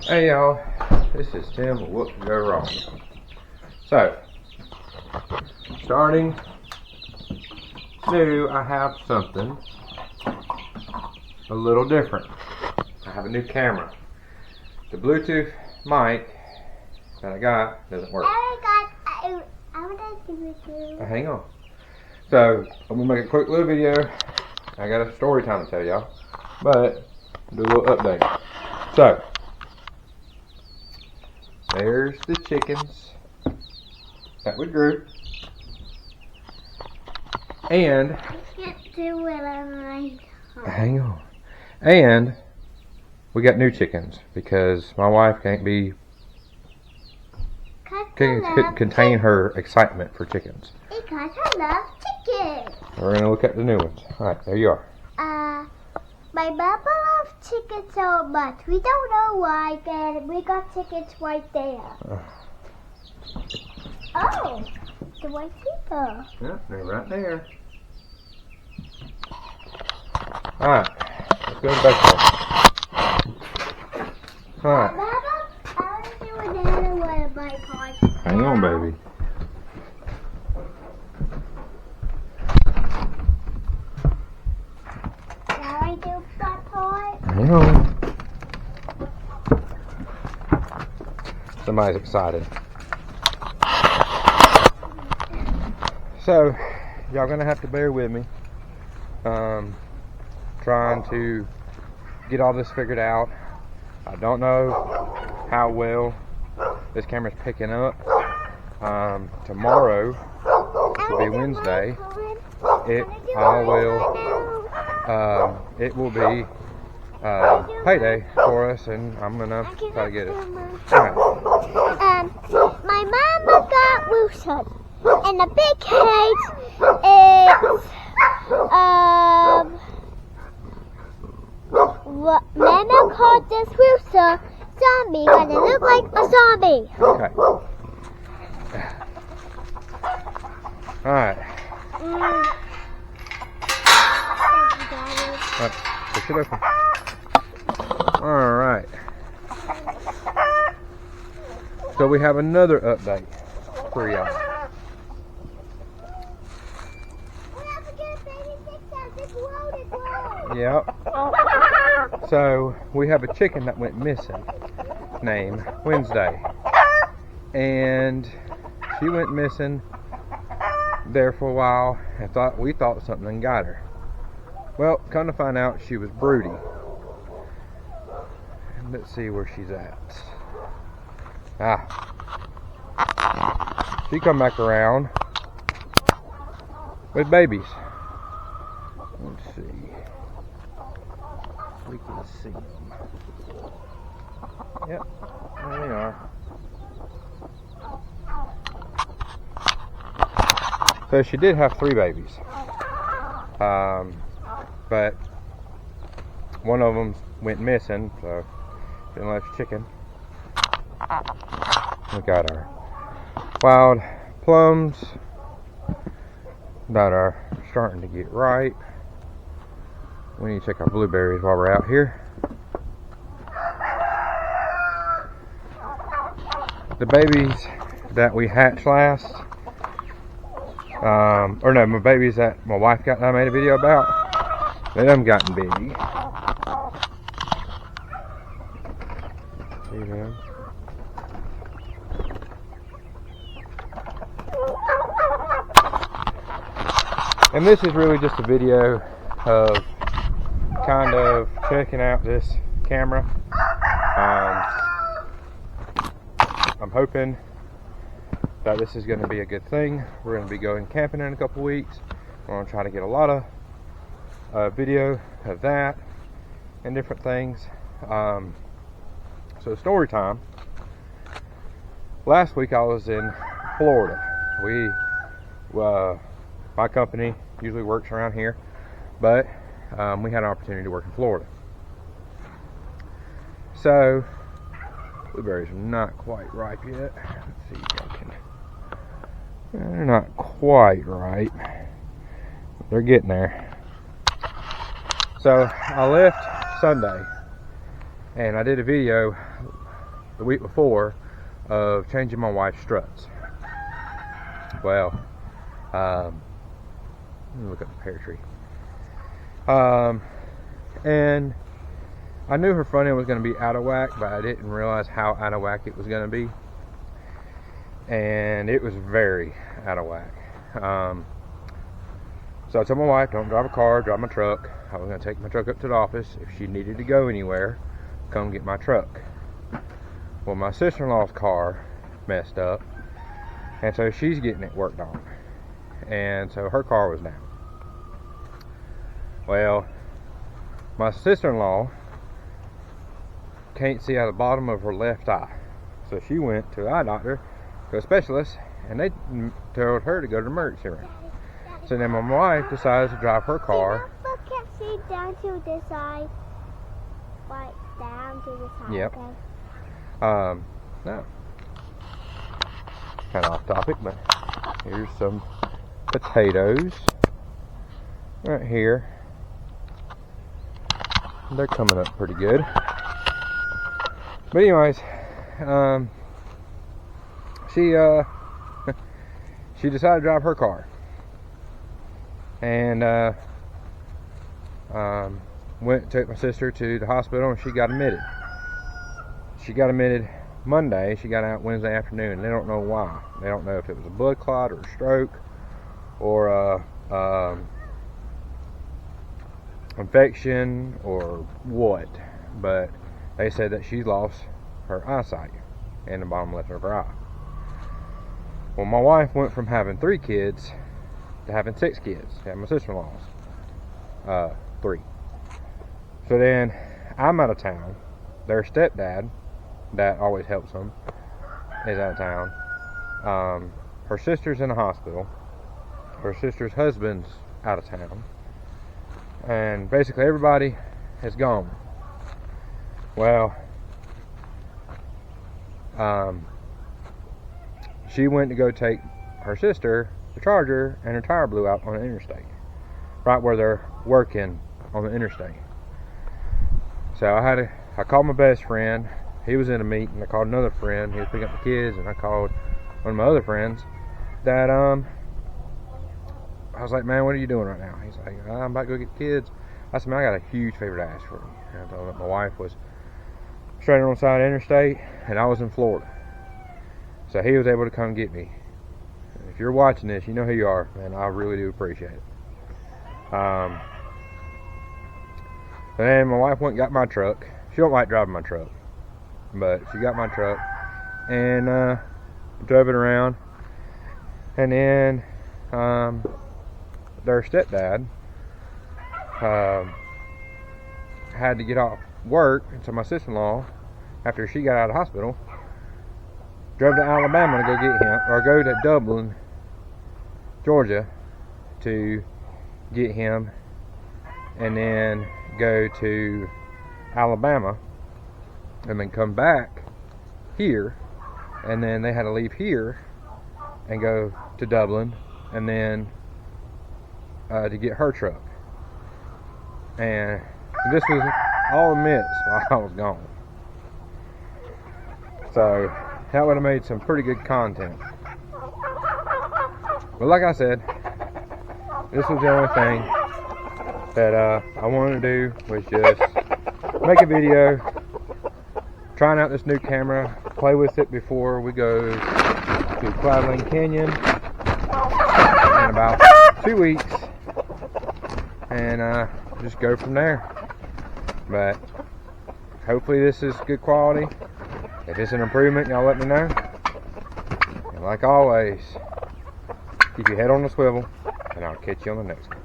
Hey y'all, this is Tim with What Could Go Wrong. So, starting new, I have something a little different. I have a new camera. The Bluetooth mic that I got doesn't work. I want to do it too. Hang on. So, I'm going to make a quick little video. I got a story time to tell y'all, but do a little update. So, there's the chickens that we grew. And I can't do it on my phone. hang on. And we got new chickens because my wife can't contain her excitement for chickens. Because I love chicken. We're gonna look at the new ones. Alright, there you are. My mama loves chicken so much. We don't know why, but we got chickens right there. Oh, the white people. Yeah, they're right there. Alright, let's go back there. Alright. Mama, I want to do another one of my parts. Hang on, baby. Now I do that part. Hang on. Somebody's excited. So, y'all gonna have to bear with me. Trying to get all this figured out. I don't know how well this camera's picking up. Tomorrow will be Wednesday. It will be payday for us, and I'm gonna try to get it. Alright. My mama got Wilson, and the big cage is what Mama called this Wilson zombie, because it looked like a zombie. Okay. Alright. Push it open. Alright. So we have another update for y'all. Yep. So we have a chicken that went missing named Wednesday. And she went missing there for a while and we thought something got her. Well, come to find out she was broody. Let's see where she's at. She come back around with babies. Let's see. We can see them. Yep, there they are. So she did have 3 babies. But one of them went missing, so she didn't left chicken. We got our wild plums that are starting to get ripe. We need to check our blueberries while we're out here. The babies that we hatched last, my babies that my wife got and I made a video about, they done gotten big. See them? And this is really just a video of kind of checking out this camera. I'm hoping that this is going to be a good thing. We're going to be going camping in a couple weeks. We're going to try to get a lot of video of that and different things. So story time. Last week I was in Florida. My company usually works around here, but we had an opportunity to work in Florida. So blueberries are not quite ripe yet. Let's see if I can. They're not quite ripe. They're getting there. So I left Sunday, and I did a video the week before of changing my wife's struts. Well, let me look up the pear tree. And I knew her front end was going to be out of whack, but I didn't realize how out of whack it was going to be. And it was very out of whack. So I told my wife, don't drive a car, drive my truck. I was going to take my truck up to the office. If she needed to go anywhere, come get my truck. Well, my sister-in-law's car messed up, and so she's getting it worked on. And so her car was down. Well, my sister-in-law can't see out of the bottom of her left eye. So she went to an eye doctor, to a specialist, and they told her to go to the emergency room. So then my wife decided to drive her car. But can't see down to this side. Right down to the side. Yep. Okay. No. Kind of off topic, but here's some potatoes right here. They're coming up pretty good. But anyways, she decided to drive her car, and went to take my sister to the hospital, and she got admitted. She got admitted Monday. She got out Wednesday afternoon. They don't know why. They don't know if it was a blood clot or a stroke or infection or what, but they said that she lost her eyesight in the bottom left of her eye. Well, my wife went from having 3 kids to having 6 kids. She had my sister-in-law's 3. So then I'm out of town. Their stepdad, that always helps them, is out of town. Her sister's in the hospital. Her sister's husband's out of town. And basically everybody is gone. Well, she went to go take her sister the charger, and her tire blew out on the interstate, right where they're working on the interstate. So I called my best friend. He was in a meeting. I called another friend. He was picking up the kids, and I called one of my other friends. That I was like, man, what are you doing right now? He's like, I'm about to go get the kids. I said, man, I got a huge favor to ask for you. And I told him my wife was straight on the side of the interstate, and I was in Florida. So he was able to come get me. If you're watching this, you know who you are, man. I really do appreciate it. And my wife went and got my truck. She don't like driving my truck, but she got my truck and drove it around. And then their stepdad had to get off work, and so my sister-in-law, after she got out of the hospital, drove to Alabama to go get him, or go to Dublin, Georgia, to get him, and then go to Alabama, and then come back here, and then they had to leave here and go to Dublin, and then to get her truck. And this was all amidst while I was gone. So that would have made some pretty good content. But like I said, this was the only thing that I wanted to do, was just make a video trying out this new camera, play with it before we go to Cloudland Canyon in about 2 weeks, and just go from there. But hopefully this is good quality. If it's an improvement, y'all let me know. And like always, keep your head on the swivel, and I'll catch you on the next one.